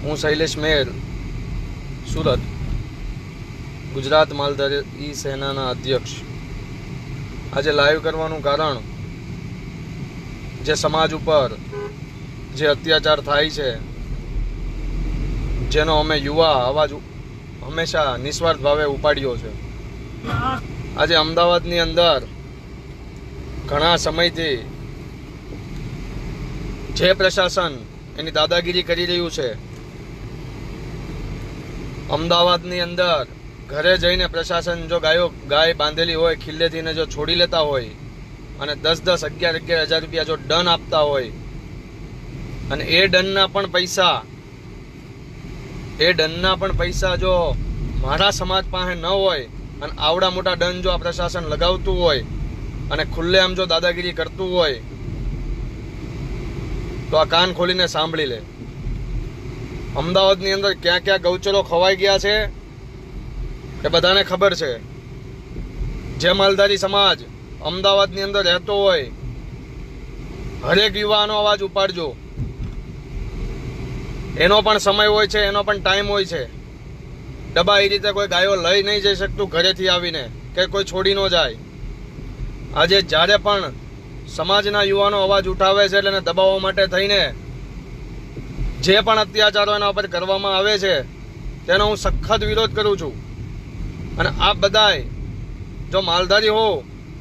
હું શૈલેષ મેર, સુરત, ગુજરાત માલધારી સેનાના અધ્યક્ષ. આજે લાઈવ કરવાનું કારણ, જે સમાજ ઉપર જે અત્યાચાર થાય છે, જેનો અમે યુવા અવાજ હંમેશા નિસ્વાર્થ ભાવે ઉપાડ્યો છે. આજે અમદાવાદની અંદર ઘણા સમયથી જે પ્રશાસન એની દાદાગીરી કરી રહ્યું છે, અમદાવાદની અંદર ઘરે જઈને પ્રશાસન જો ગાય બાંધેલી હોય ખિલ્લેથી ને જો છોડી લેતા હોય અને 10-10, 11-11 હજાર રૂપિયા જો દંડ આપતા હોય અને એ દંડના પણ પૈસા જો મારા સમાજ પાસે ન હોય અને આવડા મોટા દંડ જો આ પ્રશાસન લગાવતું હોય અને ખુલ્લેઆમ જો દાદાગીરી કરતું હોય તો આ કાન ખોલીને સાંભળી લે. અમદાવાદની અંદર ક્યાં ક્યાં ગૌચરો ખવાઈ ગયા છે એ બધાને ખબર છે. જે માલધારી સમાજ અમદાવાદની અંદર રહેતો હોય, હરેક યુવાનો અવાજ ઉપાડજો. એનો પણ સમય હોય છે, એનો પણ ટાઈમ હોય છે. ડબ્બા એ રીતે કોઈ ગાયો લઈ નહીં જઈ શકતું ઘરેથી આવીને, કે કોઈ છોડી ન જાય. આજે જ્યારે પણ સમાજના યુવાનો અવાજ ઉઠાવે છે એટલે એને દબાવવા માટે થઈને જે પણ અત્યાચારો એના ઉપર કરવામાં આવે છે તેનો હું સખત વિરોધ કરું છું. અને આપ બધાય જો માલધારી હો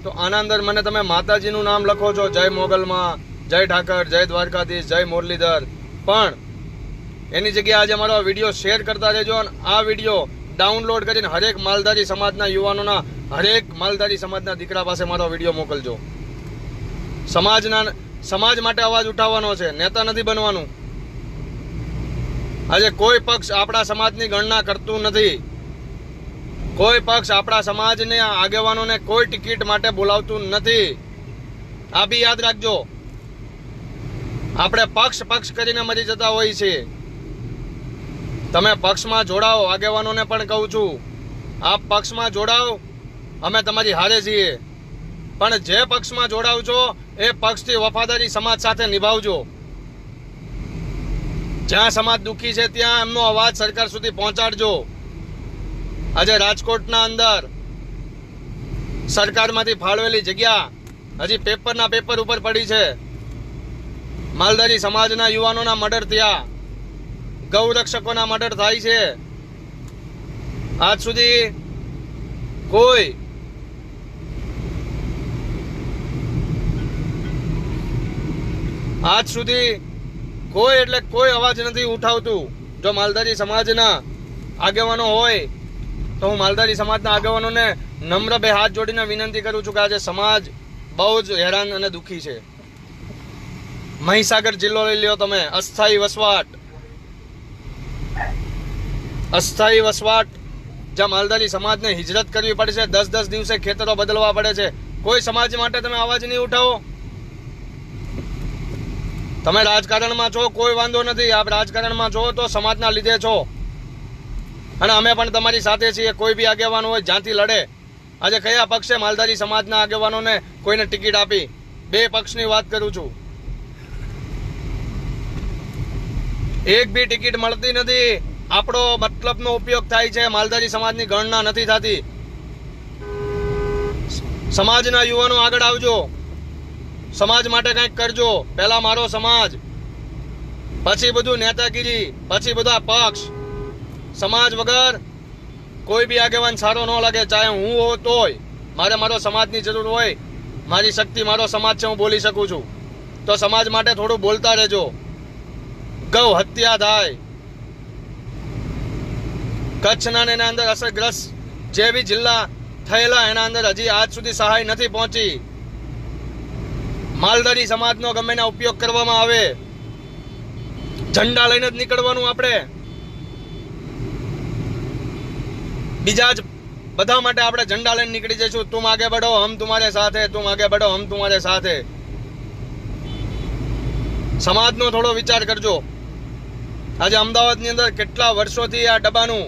તો આના અંદર મને તમે માતાજીનું નામ લખો છો, જય મોગલમાં, જય ઠાકર, જય દ્વારકાધીશ, જય મુરલીધર, પણ એની જગ્યાએ આજે મારો વિડીયો શેર કરતા રહેજો અને આ વિડીયો ડાઉનલોડ કરીને હરેક માલધારી સમાજના યુવાનોના, હરેક માલધારી સમાજના દીકરા પાસે મારો વિડીયો મોકલજો. સમાજ માટે અવાજ ઉઠાવવાનો છે, નેતા નથી બનવાનું. આજે કોઈ પક્ષ આપણા સમાજની ગણના કરતું નથી. કોઈ પક્ષ આપણા સમાજને આગેવાનોને કોઈ ટિકિટ માટે બોલાવતું નથી. આ બી યાદ રાખજો. આપણે પક્ષ કરીને મરી જતા હોય છે. તમે પક્ષમાં જોડાઓ. આગેવાનોને પણ કહું છું, આપ પક્ષમાં જોડાઓ, અમે તમારી હારે છીએ. પણ જે પક્ષમાં જોડાવ છો એ પક્ષથી વફાદારી સમાજ સાથે નિભાવજો. જ્યાં સમાજ દુઃખી છે ત્યાં એમનો અવાજ સરકાર સુધી પહોંચાડજો. આજે રાજકોટના અંદર સરકારમાંથી ફાળવેલી જગ્યા હજી પેપર ઉપર પડી છે. માલધારી સમાજના યુવાનોના મર્ડર થયા, ગૌરક્ષકોના મર્ડર થાય છે. આજ સુધી કોઈ અવાજ નથી ઉઠાવતું. જો માલધારી સમાજના આગેવાનો હોય તો હું માલધારી સમાજના આગેવાનોને નમ્ર બે હાથ જોડીને વિનંતી કરું છું કે આજે સમાજ બહુ જ હેરાન અને દુઃખી છે. મહીસાગર જિલ્લો લઈ લ્યો તમે, અસ્થાયી વસવાટ જ્યાં માલધારી સમાજને હિજરત કરવી પડે છે, 10-10 દિવસે ખેતરો બદલવા પડે છે. કોઈ સમાજ માટે તમે અવાજ નહીં ઉઠાવો. તમે રાજકારણમાં છો, કોઈ વાંધો નથી. આપ રાજકારણમાં છો તો સમાજના લીધે છો અને અમે પણ તમારી સાથે છીએ. કોઈ બી આગેવાન હોય જ્યાંથી લડે. આજે કયા પક્ષે માલધારી સમાજના આગેવાનોને કોઈને ટિકિટ આપી? 2 પક્ષની વાત કરું છું. એક બી ટિકિટ મળતી નથી. આપણો મતલબનો ઉપયોગ થાય છે, માલધારી સમાજની ગણના નથી થતી. સમાજના યુવાનો આગળ આવજો, સમાજ માટે કંઈક કરજો. પહેલા મારો સમાજ, પછી બધું નેતાગીરી, પછી બધા પક્ષ. સમાજ વગર કોઈ બી આગેવાન સારો ન લાગે, ચાહે હું હો તોય. મારો સમાજની જરૂર હોય. મારી શક્તિ મારો સમાજ છે, હું બોલી શકું છું. તો સમાજ માટે થોડું બોલતા રહેજો. ગૌ હત્યા થાય, કચ્છના એના અંદર અસરગ્રસ્ત જે બી જિલ્લા થયેલા એના અંદર હજી આજ સુધી સહાય નથી પહોંચી. માલધારી સમાજનો ગમે એના ઉપયોગ કરવામાં આવે, ઝંડા લઈને જ નીકળવાનું. આપણે બીજા જ બધા માટે આપણે ઝંડા લઈને નીકળી જઈશું. તુમ આગે બઢો હમ તુમ્હારે સાથે, તુમ આગે બઢો હમ તુમ્હારે સાથે. સમાજનો થોડો વિચાર કરજો. આજે અમદાવાદની અંદર કેટલા વર્ષોથી આ ડબ્બાનું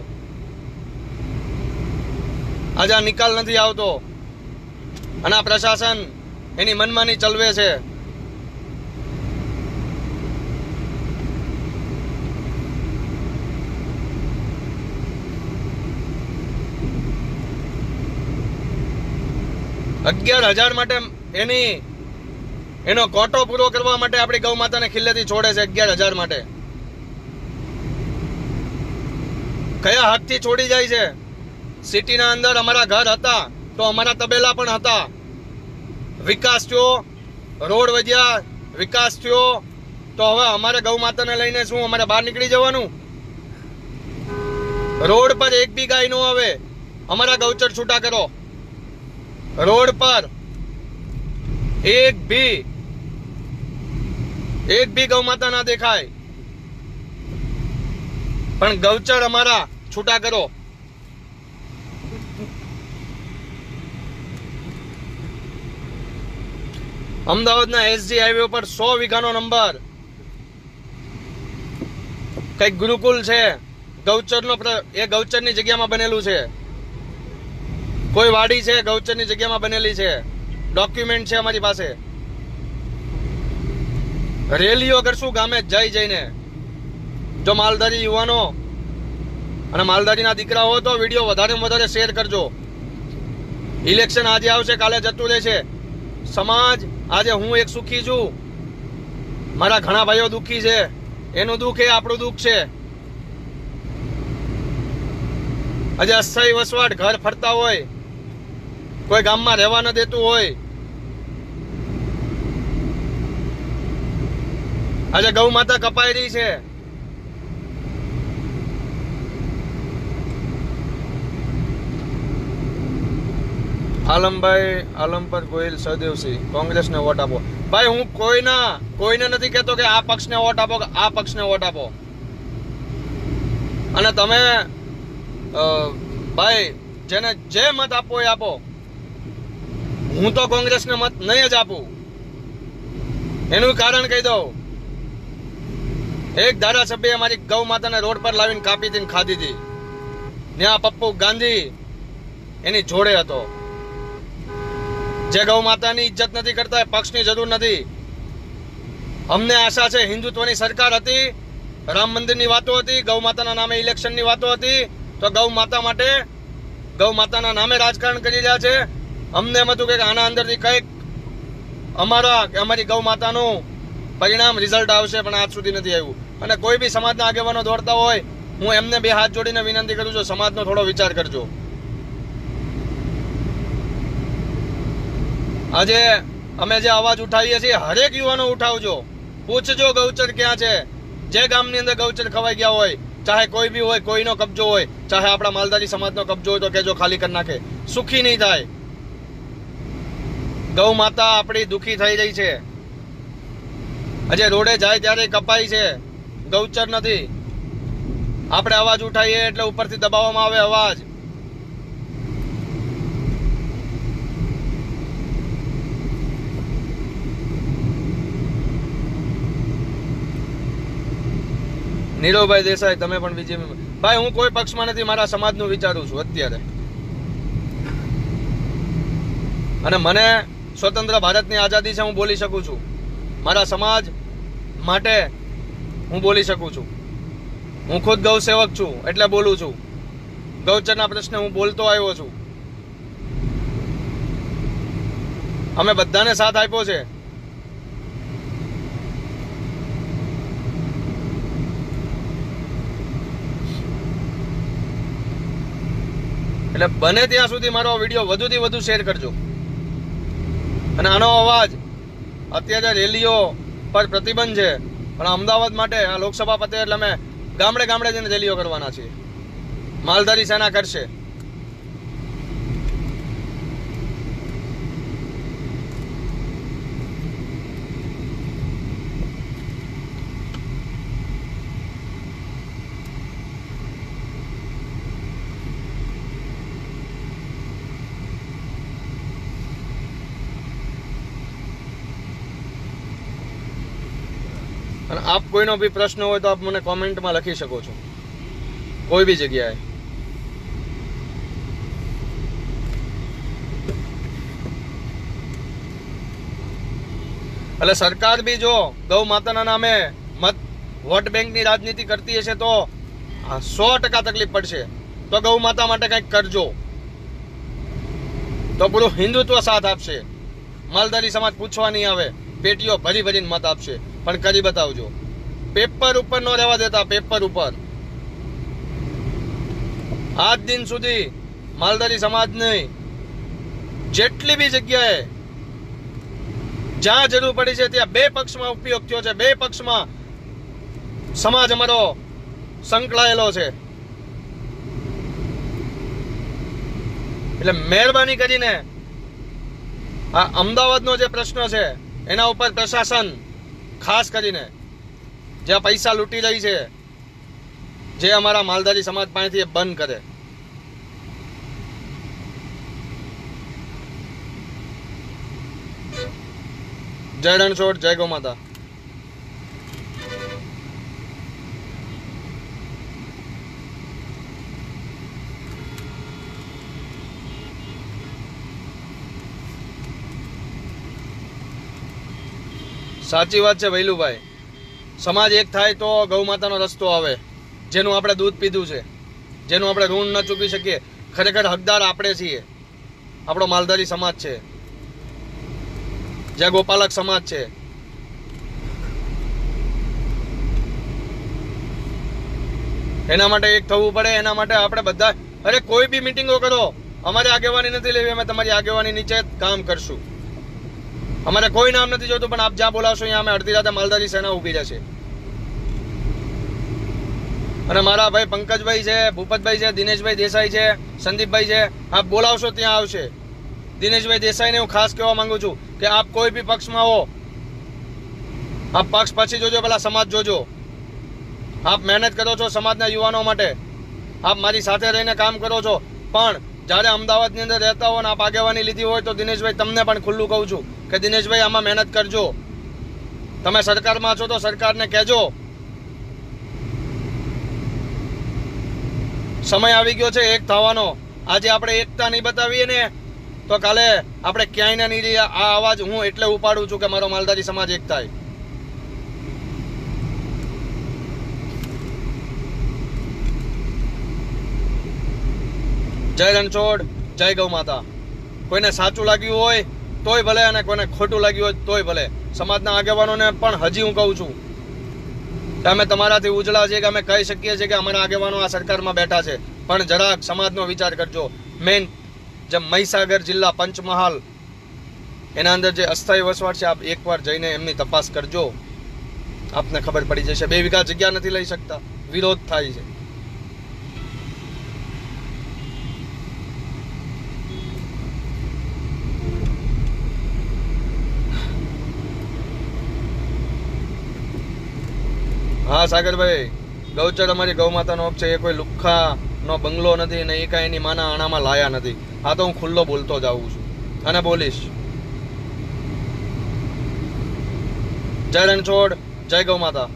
આજે આ નિકાલ નથી આવતો અને આ પ્રશાસન એની મનમાની ચલવે છે. 11,000 માટે એનો કોટો પૂરો કરવા માટે આપણી ગૌ માતાને ખિલ્લેથી છોડે છે. 11,000 માટે કયા હકથી છોડી જાય છે? સિટીના અંદર અમારા ઘર હતા તો અમારા તબેલા પણ હતા. વિકાસ થયો, રોડ વધ્યા, વિકાસ થયો, તો હવે અમારે ગૌ માતાને લઈને શું અમારે બહાર નીકળી જવાનું? રોડ પર એક બી ગાય નો આવે, અમારા ગૌચર છૂટા કરો. રોડ પર એક બી ગૌ માતા ના દેખાય, પણ ગૌચર અમારા છૂટા કરો. અમદાવાદના એસજી હાઈવે ઉપર 100 વીઘાનો નંબર, કઈક ગુરુકુલ છે, ગૌચરનો એ ગૌચરની જગ્યામાં બનેલું છે. કોઈ વાડી છે, ગૌચરની જગ્યામાં બનેલી છે, ડોક્યુમેન્ટ છે અમારી પાસે. રેલીઓ કરશું ગામે જઈને. જો માલધારી યુવાનો અને માલધારીના દીકરા હો તો વિડીયો વધારે શેર કરજો. ઇલેક્શન આજે આવશે, કાલે જતું રહેશે. સમાજ આજે હું એક સુખી છું, મારા ઘણા ભાઈઓ દુઃખી છે. એનું દુઃખ એ આપણું દુઃખ છે. આજે અસ્થાયી વસવાટ, ઘર ફરતા હોય, કોઈ ગામમાં રહેવા ન દેતું હોય. આજે ગૌ માતા કપાઈ રહી છે. આલમપર ગોહિલ સહદેવસિંહ, કોંગ્રેસને વોટ આપો. ભાઈ હું કોઈને નથી કહેતો કે આ પક્ષને વોટ આપો કે આ પક્ષને વોટ આપો. અને તમે ભાઈ જેને જે મત આપો એ આપો. હું તો કોંગ્રેસને મત નહીં જ આપું. એનું કારણ કહી દઉં. એક ધારાસભ્ય અમારી ગૌ માતાને રોડ પર લાવીને કાપી હતી, ખાધી હતી. ત્યાં પપ્પુ ગાંધી એની જોડે હતો. જે ગૌ માતાની ઇજ્જત નથી કરતા, પક્ષની જરૂર નથી. અમને આશા છે, હિન્દુત્વની સરકાર હતી, રામ મંદિરની વાતો હતી, ગૌ માતાના નામે ઇલેક્શનની વાતો હતી, તો ગૌ માતા માટે ગૌ માતાના નામે રાજકારણ કરી રહ્યા છે. અમને એમ હતું કે આના અંદરથી કંઈક અમારી ગૌ માતાનું પરિણામ રિઝલ્ટ આવશે, પણ આજ સુધી નથી આવ્યું. અને કોઈ બી સમાજના આગેવાનો દોડતા હોય, હું એમને 2 હાથ જોડીને વિનંતી કરું છું, સમાજનો થોડો વિચાર કરજો. આજે અમે જે અવાજ ઉઠાવીએ છીએ, હરેક યુવાનો ઉઠાવજો. પૂછજો ગૌચર ક્યાં છે. જે ગામની અંદર ગૌચર ખવાઈ ગયા હોય, ચાહે કોઈ બી હોય, કોઈનો કબજો હોય, ચાહે આપણા માલધારી સમાજનો કબજો હોય, તો કેજો ખાલી કરી નાખે. સુખી નહીં થાય. ગૌ માતા આપણી દુખી થઈ રહી છે. આજે રોડે જાય ત્યારે કપાઈ છે, ગૌચર નથી. આપણે અવાજ ઉઠાવીએ એટલે ઉપરથી દબાવવામાં આવે અવાજ. નીરવભાઈ દેસાઈ, તમે પણ બીજેપી. ભાઈ હું કોઈ પક્ષમાં નથી, મારા સમાજનું વિચારું છું અત્યારે. અને મને સ્વતંત્ર ભારતની આઝાદી છે, હું બોલી શકું છું. મારા સમાજ માટે હું બોલી શકું છું. હું ખુદ ગૌ સેવક છું એટલે બોલું છું. ગૌચરના પ્રશ્ને હું બોલતો આવ્યો છું. અમે બધાને સાથ આપ્યો છે. એટલે બને ત્યાં સુધી મારો વિડીયો વધુથી વધુ શેર કરજો. અને આનો અવાજ, અત્યારે રેલીઓ પર પ્રતિબંધ છે, પણ અમદાવાદ માટે આ લોકસભા પતે એટલે અમે ગામડે જઈને રેલીઓ કરવાના છીએ. માલધારી સેના કરશે. અને આપ કોઈનો બી પ્રશ્ન હોય તો આપ મને કોમેન્ટમાં લખી શકો છો, કોઈ બી જગ્યાએ. એટલે સરકાર બી જો ગૌ માતાના નામે વોટ બેંકની રાજનીતિ કરતી હશે તો 100% તકલીફ પડશે. તો ગૌ માતા માટે કંઈક કરજો. તો પૂરું હિન્દુત્વ સાથ આપશે. માલધારી સમાજ પૂછવા નહીં આવે, પેટીઓ ભરી ભરીને મત આપશે, પણ કરી બતાવજો. પેપર ઉપર નો રહેવા દેતા, પેપર ઉપર. આજ દિન સુધી માલધારી સમાજની જેટલી બી જગ્યાએ જ્યાં જરૂર પડી છે ત્યાં બે પક્ષમાં ઉપયોગ થયો છે, બે પક્ષમાં સમાજ અમારો સંકળાયેલો છે. એટલે મહેરબાની કરીને આ અમદાવાદનો જે પ્રશ્ન છે એના ઉપર પ્રશાસન ખાસ કરીને જ્યાં પૈસા લૂંટી રહી છે, જે અમારા માલધારી સમાજ પાસેથી એ બંધ કરે. જય રણછોડ, જય ગૌ માતા. સાચી વાત છે વૈલુભાઈ. સમાજ એક થાય તો ગૌ માતાનો રસ્તો આવે. જેનું આપણે દૂધ પીધું છે, જેનું આપણે ઋણ ન ચૂકવી શકીએ, ખરેખર હકદાર આપણે છીએ. આપણો માલધારી સમાજ છે, જ્યાં ગોપાલક સમાજ છે. એના માટે એક થવું પડે. એના માટે આપણે બધા, અરે કોઈ બી મિટિંગો કરો, અમારે આગેવાની નથી લેવી, અમે તમારી આગેવાની નીચે કામ કરશું. અમારે કોઈ નામ નથી જોતું, પણ આપ જ્યાં બોલાવશો અહીંયા અમે અડધી રાતે માલધારી સેના ઉભી રહેશે. અને મારા ભાઈ પંકજભાઈ છે, ભૂપતભાઈ છે, દિનેશભાઈ દેસાઈ છે, સંદીપભાઈ છે, આપ બોલાવશો ત્યાં આવશે. દિનેશભાઈ દેસાઈને હું ખાસ કહેવા માંગુ છું કે આપ કોઈ બી પક્ષમાં હો, આપ પક્ષ પછી જોજો, પેલા સમાજ જોજો. આપ મહેનત કરો છો સમાજના યુવાનો માટે, આપ મારી સાથે રહીને કામ કરો છો, પણ જ્યારે અમદાવાદની અંદર રહેતા હો ને આપ આગેવાની લીધી હોય તો દિનેશભાઈ તમને પણ ખુલ્લું કહું છું કે દિનેશભાઈ આમાં મહેનત કરજો. તમે સરકારમાં છો તો સરકારને કહેજો સમય આવી ગયો છે એક થવાનો. આજે આપણે એકતા નહીં બતાવીએ ને તો કાલે આપણે ક્યાંય નહીં રહીએ. આ અવાજ હું એટલે ઉપાડું છું કે મારો માલધારી સમાજ એક થાય. જય રણછોડ, જય ગૌ માતા. કોઈને સાચું લાગ્યું હોય તોય ભલે, અને કોઈને ખોટું લાગ્યું હોય તોય ભલે. સમાજના આગેવાનોને પણ હજી હું કહું છું કે અમે તમારાથી ઉજળા છીએ, કે અમે કહી શકીએ છીએ કે અમારા આગેવાનો આ સરકારમાં બેઠા છે, પણ જરાક સમાજનો વિચાર કરજો. મેઇન જે મહીસાગર જિલ્લા પંચમહાલ, એના અંદર જે અસ્થાયી વસવાટ છે, આપ એકવાર જઈને એમની તપાસ કરજો, આપને ખબર પડી જશે. 2 વીઘા જગ્યા નથી લઈ શકતા, વિરોધ થાય છે. હા સાગરભાઈ, ગૌચર અમારી ગૌ માતાનો હક છે. એ કોઈ લુખ્ખાનો બંગલો નથી ને એ કાંઈ એની માના આણામાં લાયા નથી. આ તો હું ખુલ્લો બોલતો જ આવું છું અને બોલીશ. જય રણછોડ, જય ગૌ માતા.